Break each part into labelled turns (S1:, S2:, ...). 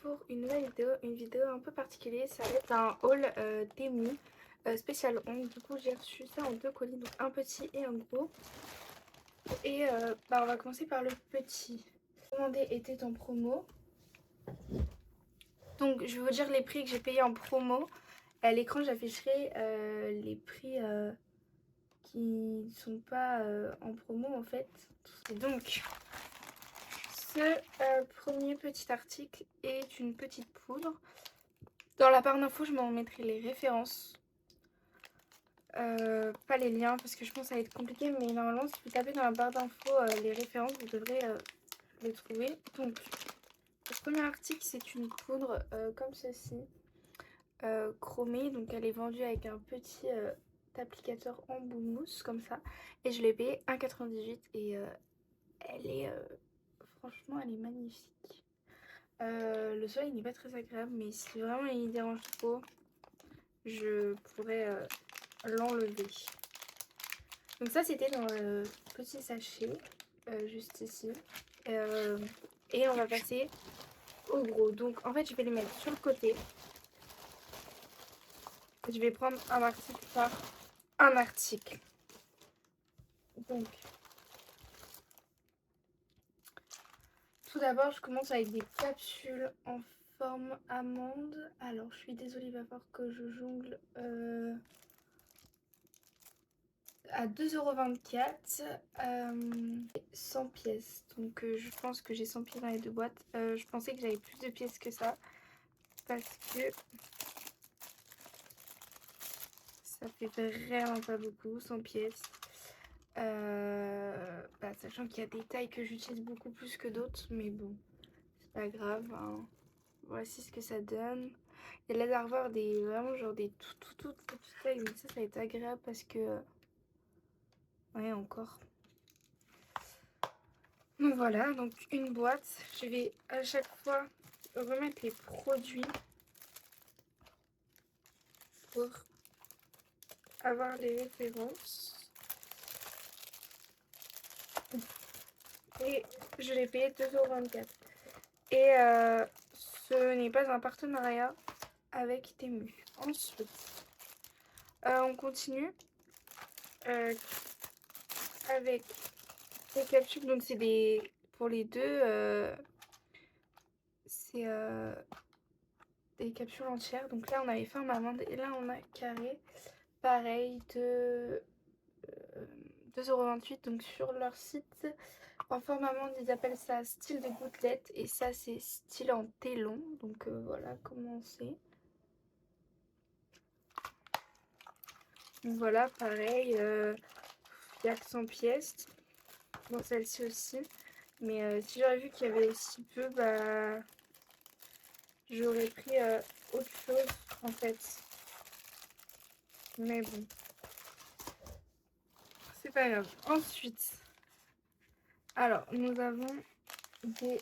S1: pour une nouvelle vidéo, une vidéo un peu particulière. Ça va être un haul Temu spécial ongle. Du coup j'ai reçu ça en deux colis, donc un petit et un gros. Et on va commencer par le petit. Commandé était en promo. Donc je vais vous dire les prix que j'ai payés en promo. À l'écran j'afficherai les prix qui ne sont pas en promo en fait. Et donc ce premier petit article est une petite poudre. Dans la barre d'infos, je m'en mettrai les références. Pas les liens parce que je pense que ça va être compliqué, mais normalement, si vous tapez dans la barre d'infos les références, vous devrez les trouver. Donc, le premier article, c'est une poudre comme ceci, chromée. Donc, elle est vendue avec un petit applicateur en bout de mousse, comme ça. Et je l'ai payée 1,98 et elle est, franchement, elle est magnifique. Le soleil n'est pas très agréable, mais si vraiment il dérange trop, je pourrais l'enlever. Donc ça c'était dans le petit sachet, juste ici. Et on va passer au gros. Donc en fait je vais les mettre sur le côté. Je vais prendre un article par un article. Donc tout d'abord je commence avec des capsules en forme amande. Alors je suis désolée, il va falloir que je jongle à 2,24 €, 100 pièces. Donc je pense que j'ai 100 pièces dans les deux boîtes. Je pensais que j'avais plus de pièces que ça parce que ça fait vraiment pas beaucoup, 100 pièces. Sachant qu'il y a des tailles que j'utilise beaucoup plus que d'autres, mais bon, c'est pas grave, hein. Voici ce que ça donne. Il y a là d'avoir des vraiment genre des toutes petites tailles, mais ça va être agréable parce que ouais, encore. Donc voilà, donc une boîte. Je vais à chaque fois remettre les produits pour avoir les références. Et je l'ai payé 2,24 €. Et ce n'est pas un partenariat avec Temu. Ensuite, on continue avec les capsules. Donc c'est des pour les deux, c'est des capsules entières. Donc là on avait forme amande et là on a carré. Pareil de 2,28 €. Donc sur leur site, en forme amande, ils appellent ça style de gouttelette. Et ça, c'est style en télon. Donc voilà comment c'est. Donc voilà, pareil, il y a que 100 pièces. Dans celle-ci aussi. Mais si j'aurais vu qu'il y avait si peu, bah j'aurais pris autre chose en fait. Mais bon, c'est pas grave. Ensuite, alors nous avons des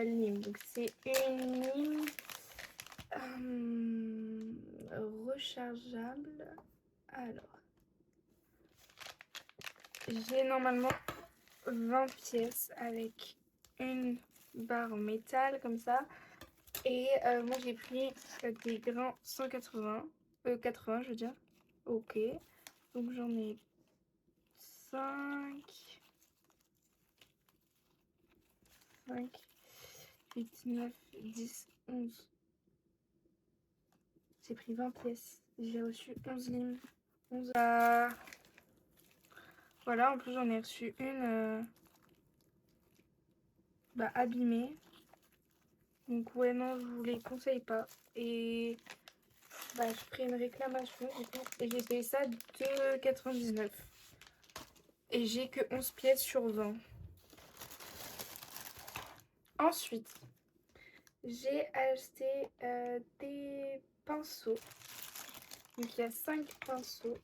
S1: limes. Donc c'est une lime rechargeable. Alors, j'ai normalement 20 pièces avec une barre en métal comme ça. Et moi j'ai pris des grains 180, 80 je veux dire. Ok, donc j'en ai 5, 8, 9, 10, 11. J'ai pris 20 pièces. J'ai reçu 11 limes. 11 Voilà, en plus j'en ai reçu une abîmée. Donc ouais, non, je vous les conseille pas. Et je ferai une réclamation du coup. Et j'ai payé ça 2,99 €. Et j'ai que 11 pièces sur 20. Ensuite, j'ai acheté des pinceaux. Donc il y a 5 pinceaux.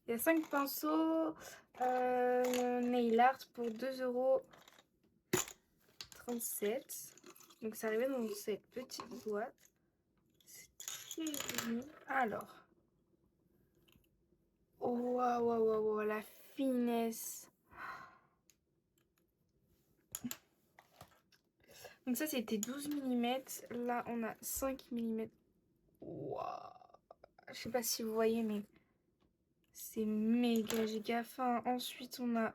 S1: Il y a 5 pinceaux nail art pour 2,37 €. Donc c'est arrivé dans cette petite boîte. C'est très joli. Alors. Waouh, waouh, waouh, la finesse. Donc ça c'était 12 mm. Là on a 5 mm. Waouh. Je sais pas si vous voyez mais c'est méga giga fin. Ensuite on a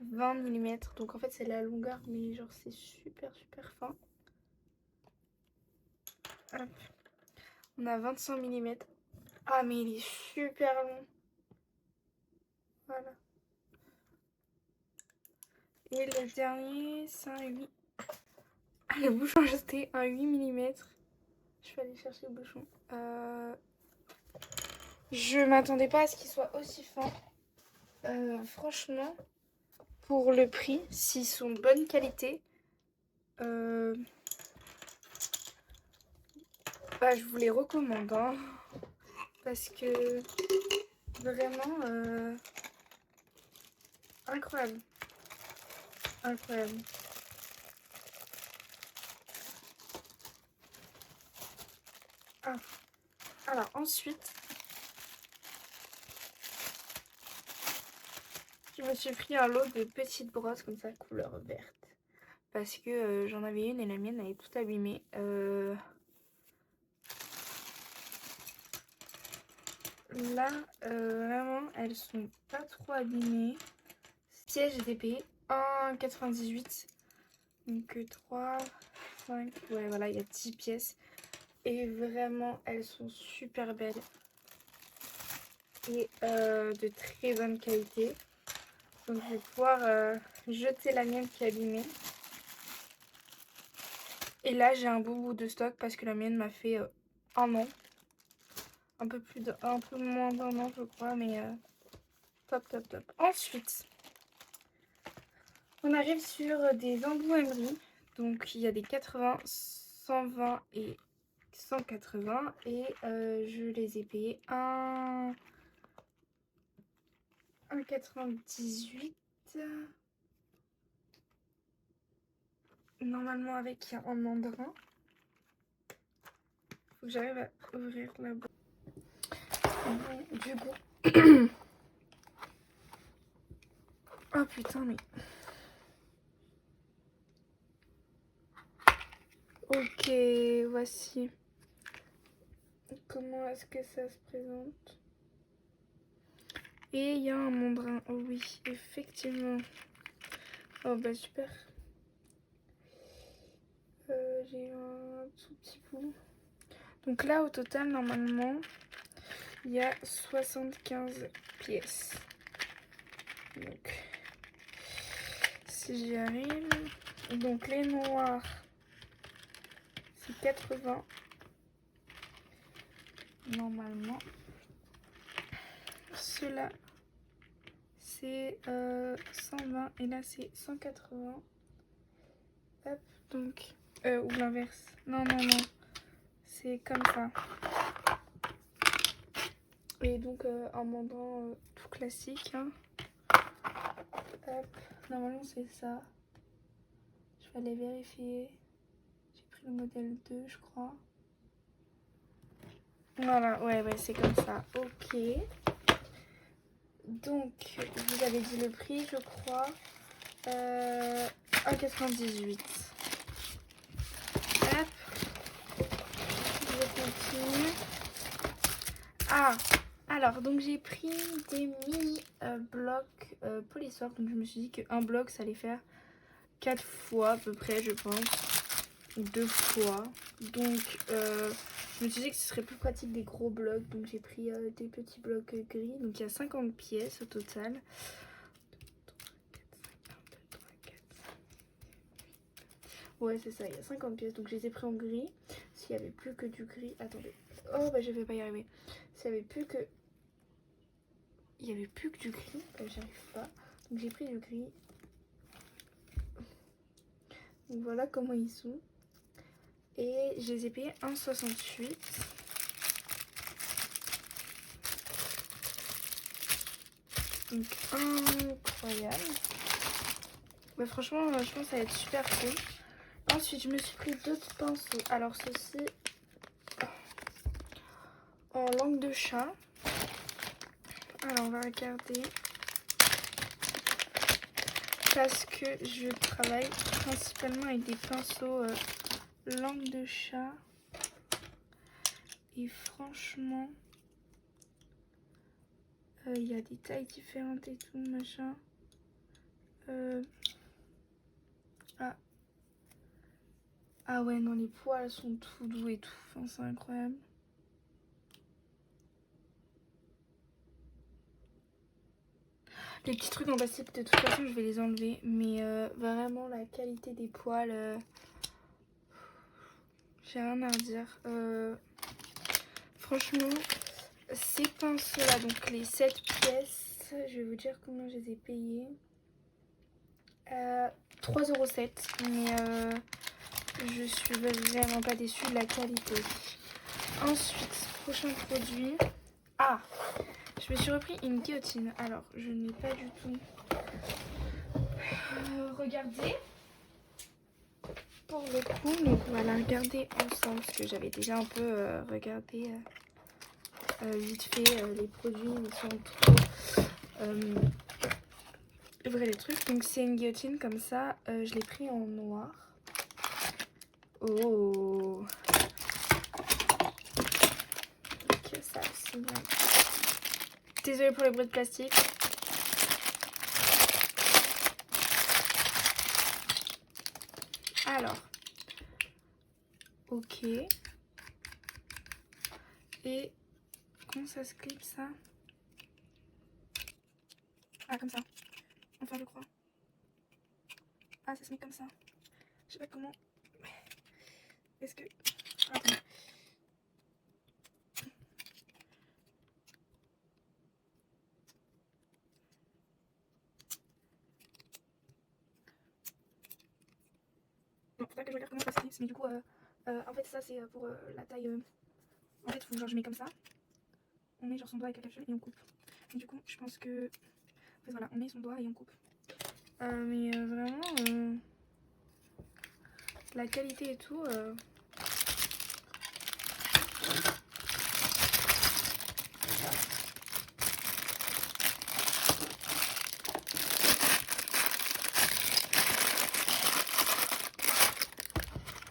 S1: 20 mm. Donc en fait c'est la longueur mais genre c'est super fin. Hop. On a 25 mm. Ah mais il est super long. Voilà. Et le dernier c'est un 8. Ah le bouchon c'était un 8 mm. Je vais aller chercher le bouchon. Je m'attendais pas à ce qu'il soit aussi fin. Franchement, pour le prix, s'ils sont de bonne qualité, bah, je vous les recommande. Hein, parce que vraiment, incroyable. Incroyable. Ah. Alors ensuite, je me suis pris un lot de petites brosses comme ça, couleur verte. Parce que j'en avais une et la mienne elle est toute abîmée. Là, vraiment, elles sont pas trop abîmées. Pièges, j'ai été payé 1,98. Donc 3, 5, ouais voilà, il y a 10 pièces. Et vraiment, elles sont super belles. Et de très bonne qualité. Donc je vais pouvoir jeter la mienne qui est abîmée. Et là, j'ai un beau bout de stock parce que la mienne m'a fait 1 an. Un peu moins d'un an, je crois, mais top. Ensuite, on arrive sur des embouts-emeries. Donc il y a des 80, 120 et 180. Et je les ai payés 1,98. Normalement avec un mandrin. Faut que j'arrive à ouvrir la boîte. Bon, du coup. Oh putain mais. Ok, voici. Comment est-ce que ça se présente? Et il y a un mandrin. Oh oui, effectivement. Oh bah super. J'ai un tout petit bout. Donc là au total normalement il y a 75 pièces. Donc si j'y arrive. Donc les noirs c'est 80. Normalement. Ceux-là c'est 120 et là c'est 180. Hop, donc ou l'inverse. Non. C'est comme ça. Et donc un mandrin tout classique. Hein. Hop, normalement c'est ça. Je vais aller vérifier. J'ai pris le modèle 2 je crois. Voilà, ouais, c'est comme ça. Ok. Donc, vous avez dit le prix, je crois. 1,98. Hop. Je continue. Ah, alors, donc j'ai pris des mini blocs polissoirs. Donc, je me suis dit qu'un bloc, ça allait faire 4 fois à peu près, je pense. 2 fois. Donc, je me suis dit que ce serait plus pratique des gros blocs. Donc, j'ai pris des petits blocs gris. Donc, il y a 50 pièces au total. 2, 3, 4, 5, 1, 2, 3, 4, 5, 8. Ouais, c'est ça, il y a 50 pièces. Donc, je les ai pris en gris. S'il n'y avait plus que du gris. Attendez. Oh, bah, je vais pas y arriver. S'il n'y avait plus que. Il n'y avait plus que du gris. J'arrive pas. Donc, j'ai pris du gris. Donc, voilà comment ils sont. Et je les ai payés 1,68. Donc incroyable. Mais franchement, je pense que ça va être super cool. Ensuite, je me suis pris d'autres pinceaux. Alors ceci en langue de chat. Alors on va regarder. parce que je travaille principalement avec des pinceaux langue de chat. Et franchement, il y a des tailles différentes et tout, machin. Ah. Ah ouais, non, les poils sont tout doux et tout. Enfin, c'est incroyable. Les petits trucs en plastique, de toute façon, je vais les enlever. Mais vraiment, la qualité des poils, j'ai rien à redire. Franchement, ces pinceaux-là, donc les 7 pièces, je vais vous dire combien je les ai payés. 3,07 €. Mais je suis vraiment pas déçue de la qualité. Ensuite, prochain produit. Ah, je me suis repris une guillotine. Alors, je n'ai pas du tout regardé pour le coup. Donc, on va la regarder ensemble parce que j'avais déjà un peu regardé vite fait les produits. Ils sont trop vrais les trucs. Donc, c'est une guillotine comme ça. Je l'ai pris en noir. Oh, que ça c'est bien. Désolée pour les bruits de plastique. Alors, ok. Et comment ça se clip ça? Ah, comme ça. Enfin, je crois. Ah, ça se met comme ça. Je sais pas comment. Est-ce que. Attends. Non, faudrait que je regarde comment ça se clipse. Mais du coup, en fait, ça c'est pour la taille. En fait, faut genre je mets comme ça. On met genre son doigt avec la capsule et on coupe. Et du coup, je pense que. En fait, voilà, on met son doigt et on coupe. Mais vraiment, la qualité et tout.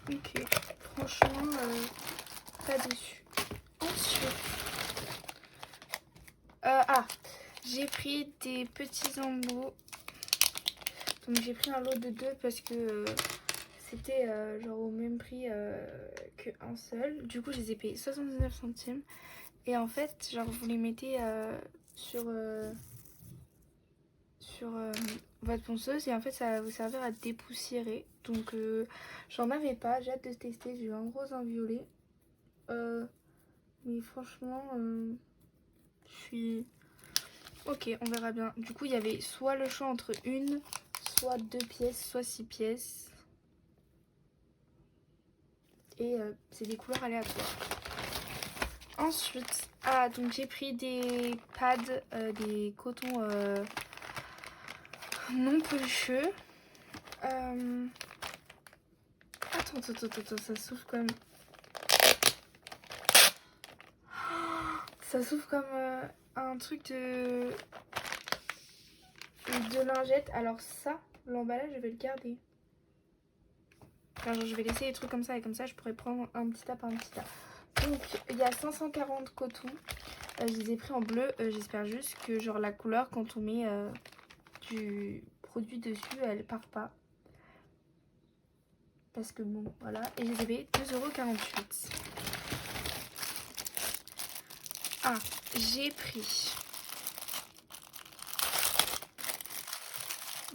S1: Ok, franchement, pas déçu. Ensuite, j'ai pris des petits embouts. Donc j'ai pris un lot de 2 parce que c'était genre au même prix qu'un seul. Du coup, je les ai payés 79 centimes. Et en fait, genre vous les mettez sur votre ponceuse et en fait ça va vous servir à dépoussiérer. Donc j'en avais pas, j'ai hâte de tester. J'ai eu un rose, un violet. Mais franchement, je suis... Ok, on verra bien. Du coup, il y avait soit le choix entre une, soit 2 pièces, soit 6 pièces. Et c'est des couleurs aléatoires. Ensuite, donc j'ai pris des pads, des cotons non pelucheux. Attends, ça souffle quand même. Ça souffle comme un truc de lingette. Alors ça, l'emballage, je vais le garder. Enfin, genre, je vais laisser les trucs comme ça et comme ça, je pourrais prendre un petit tas par un petit tas. Donc, il y a 540 cotons. Je les ai pris en bleu. J'espère juste que genre la couleur, quand on met du produit dessus, elle part pas. Parce que bon, voilà. Et je les avais 2,48 €. Ah, j'ai pris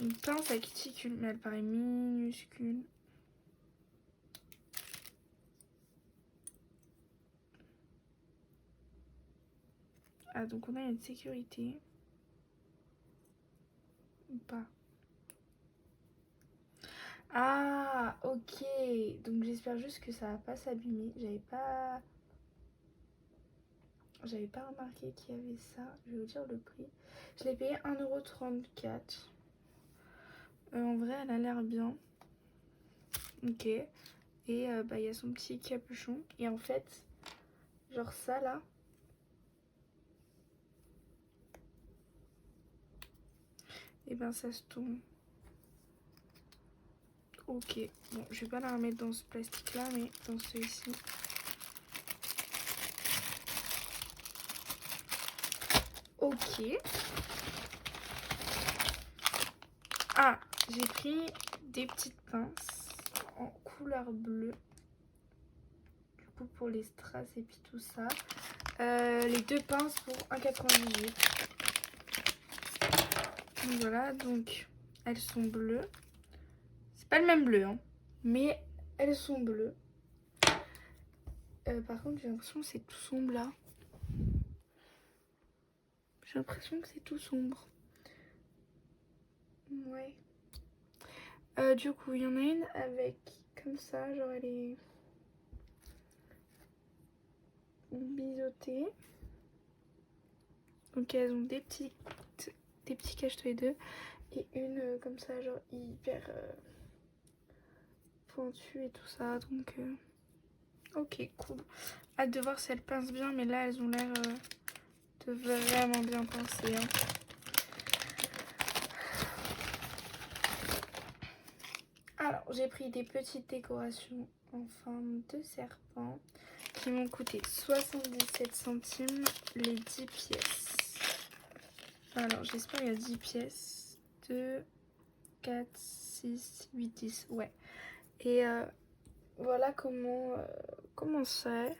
S1: une pince à cuticule, mais elle paraît minuscule. Ah, donc on a une sécurité. Ou pas. Ah, ok. Donc j'espère juste que ça va pas s'abîmer. J'avais pas remarqué qu'il y avait ça. Je vais vous dire le prix. Je l'ai payé 1,34 €. En vrai, elle a l'air bien. Ok. Et bah, il y a son petit capuchon. Et en fait, genre ça là. Et ben ça se tourne. Ok, bon, je vais pas la remettre dans ce plastique là, mais dans celui-ci. Ok. Ah, j'ai pris des petites pinces en couleur bleue. Du coup, pour les strass et puis tout ça. Les 2 pinces pour 1,98. Donc voilà, donc elles sont bleues. C'est pas le même bleu, hein, mais elles sont bleues. Par contre, j'ai l'impression que c'est tout sombre là. J'ai l'impression que c'est tout sombre. Ouais. Du coup, il y en a une avec comme ça, genre elle est biseautée. Donc elles ont des petits cache-toi les deux. Et une comme ça, genre hyper pointue et tout ça. Donc ok, cool. Hâte de voir si elles pincent bien, mais là elles ont l'air de vraiment bien pincer. Hein. Alors, j'ai pris des petites décorations en forme de serpent qui m'ont coûté 77 centimes les 10 pièces. Alors, j'espère qu'il y a 10 pièces. 2, 4, 6, 8, 10. Ouais. Et voilà comment c'est.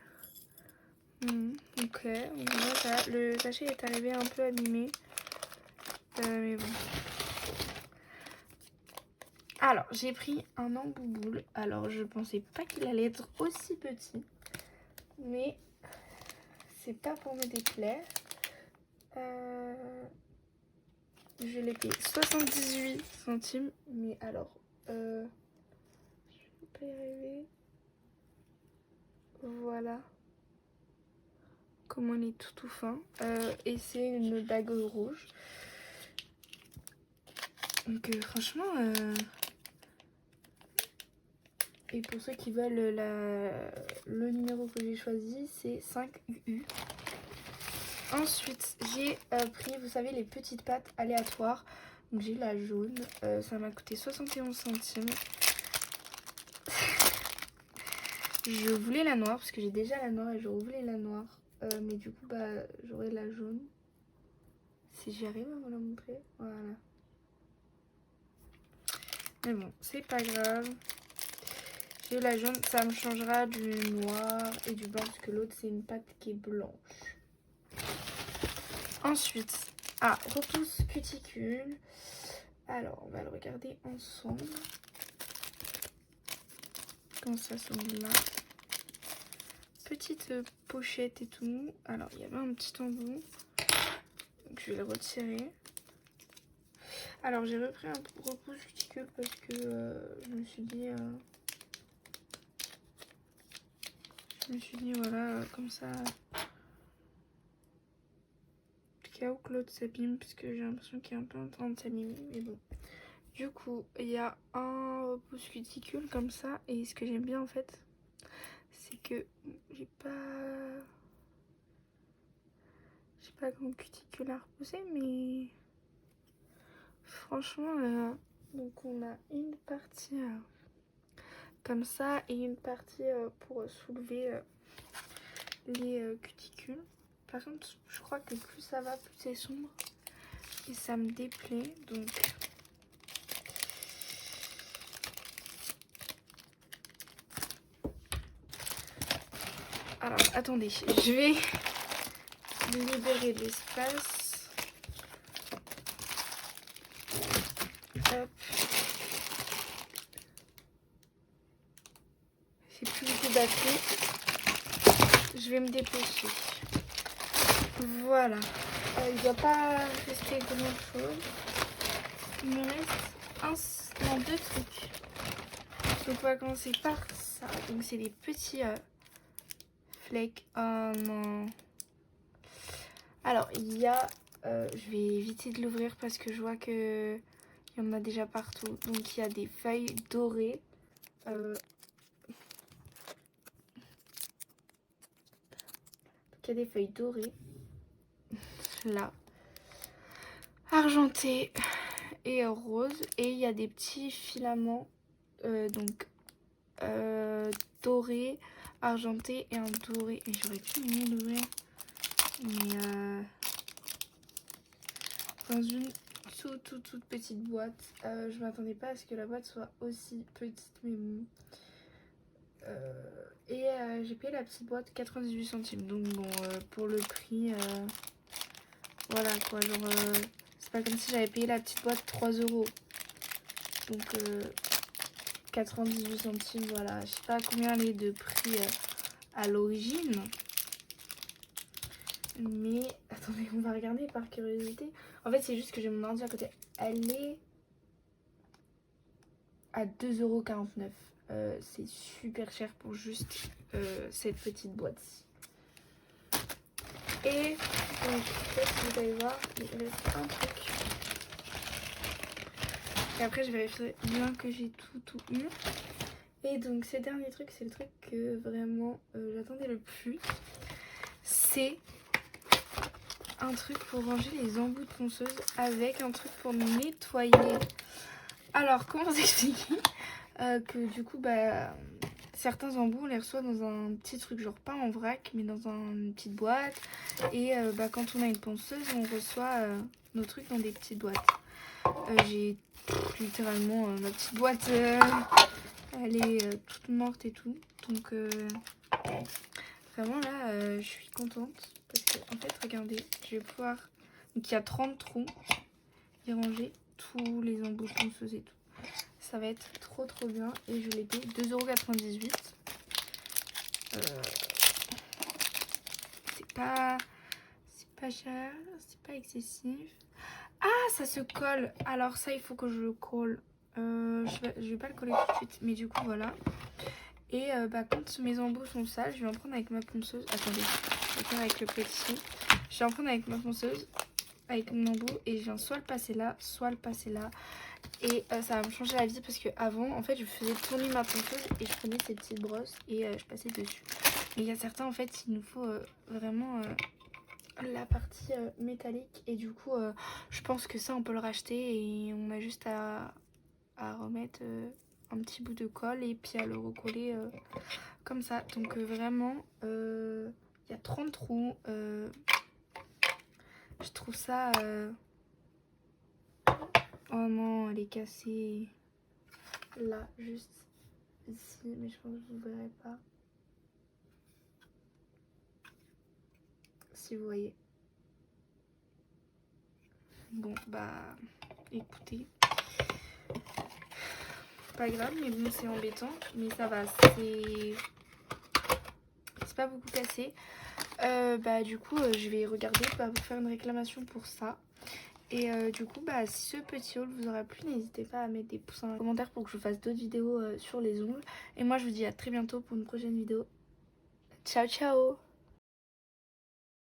S1: Ok, voilà, le sachet est arrivé un peu abîmé. Mais bon. Alors, j'ai pris un embouboule. Alors, je pensais pas qu'il allait être aussi petit. Mais c'est pas pour me déplaire. Je l'ai payé 78 centimes. Mais alors, je vais pas y arriver. Voilà. Comment il est tout fin. Et c'est une bague rouge. Donc franchement... Et pour ceux qui veulent le numéro que j'ai choisi, c'est 5UU. Ensuite, j'ai pris, vous savez, les petites pâtes aléatoires. Donc j'ai la jaune. Ça m'a coûté 71 centimes. Je voulais la noire parce que j'ai déjà la noire et je voulais la noire. Mais du coup, bah, j'aurai la jaune. Si j'y arrive à vous la montrer. Voilà. Mais bon, c'est pas grave. J'ai la jaune, ça me changera du noir et du blanc parce que l'autre c'est une pâte qui est blanche. Ensuite, repousse cuticule. Alors, on va le regarder ensemble. Comment ça semble là. Petite pochette et tout. Alors, il y avait un petit embout. Donc, je vais le retirer. Alors, j'ai repris un repousse cuticule parce que je me suis dit... voilà, comme ça... Au cas où l'autre s'abîme, parce que j'ai l'impression qu'il est un peu en train de s'abîmer, mais bon. Du coup, il y a un repousse cuticule comme ça, et ce que j'aime bien en fait, c'est que j'ai pas comme cuticule à repousser, mais franchement, donc on a une partie comme ça et une partie pour soulever les cuticules. Par contre, je crois que plus ça va, plus c'est sombre. Et ça me déplaît, donc... Alors, attendez, je vais libérer de l'espace. Hop. J'ai plus beaucoup de batterie. Je vais me dépêcher. Voilà. Il ne doit pas rester grand chose. Il me reste deux trucs. Donc on va commencer par ça. Donc c'est des petits flakes. Oh non. Alors il y a... je vais éviter de l'ouvrir parce que je vois que il y en a déjà partout. Donc il y a des feuilles dorées. Il y a des feuilles dorées. Là. Argenté et rose, et il y a des petits filaments donc doré, argenté et un doré. Et j'aurais pu aimer l'ouvrir, mais dans une toute petite boîte. Je m'attendais pas à ce que la boîte soit aussi petite, mais bon. J'ai payé la petite boîte 98 centimes. Donc bon, pour le prix, voilà quoi. Genre, c'est pas comme si j'avais payé la petite boîte 3 euros. Donc 98 centimes, voilà. Je sais pas combien elle est de prix à l'origine. Mais attendez, on va regarder par curiosité. En fait, c'est juste que j'ai mon ordi à côté. Elle est à 2,49 €. C'est super cher pour juste cette petite boîte-ci. Et donc, vous allez voir, il reste un truc. Et après, je vérifierai bien que j'ai tout eu. Et donc, ce dernier truc, c'est le truc que vraiment j'attendais le plus. C'est un truc pour ranger les embouts de ponceuse avec un truc pour nettoyer. Alors, comment vous expliquer que du coup, bah, certains embouts, on les reçoit dans un petit truc, genre pas en vrac, mais dans une petite boîte. Et bah, quand on a une ponceuse, on reçoit nos trucs dans des petites boîtes. J'ai littéralement ma petite boîte, elle est toute morte et tout. Donc, vraiment là, je suis contente. Parce que, en fait, regardez, je vais pouvoir. Donc, il y a 30 trous. Y ranger tous les embouts de ponceuse et tout. Ça va être trop bien. Et je l'ai payé 2,98 €. C'est pas cher, c'est pas excessif. Ah, ça se colle. Alors ça, il faut que je le colle. Je vais pas le coller tout de suite, mais du coup voilà. Et bah, quand mes embouts sont sales, je vais en prendre avec ma ponceuse. Attendez, je vais faire avec le petit. Je vais en prendre avec ma ponceuse, avec mon embout, et je viens soit le passer là, soit le passer là. Et ça va me changer la vie parce que avant, en fait, je faisais tourner ma ponceuse et je prenais ces petites brosses et je passais dessus. Mais il y a certains, en fait, il nous faut vraiment la partie métallique. Et du coup, je pense que ça, on peut le racheter et on a juste à remettre un petit bout de colle et puis à le recoller comme ça. Donc vraiment, il y a 30 trous. Je trouve ça... Oh non, elle est cassée. Là, juste ici, mais je pense que vous ne verrez pas. Si vous voyez. Bon, bah, écoutez. Pas grave, mais bon, c'est embêtant. Mais ça va, c'est pas beaucoup cassé. Bah, du coup, je vais regarder, bah, vous faire une réclamation pour ça. Et du coup, bah, si ce petit haul vous aura plu, n'hésitez pas à mettre des pouces en commentaire pour que je vous fasse d'autres vidéos sur les ongles. Et moi, je vous dis à très bientôt pour une prochaine vidéo. Ciao, ciao!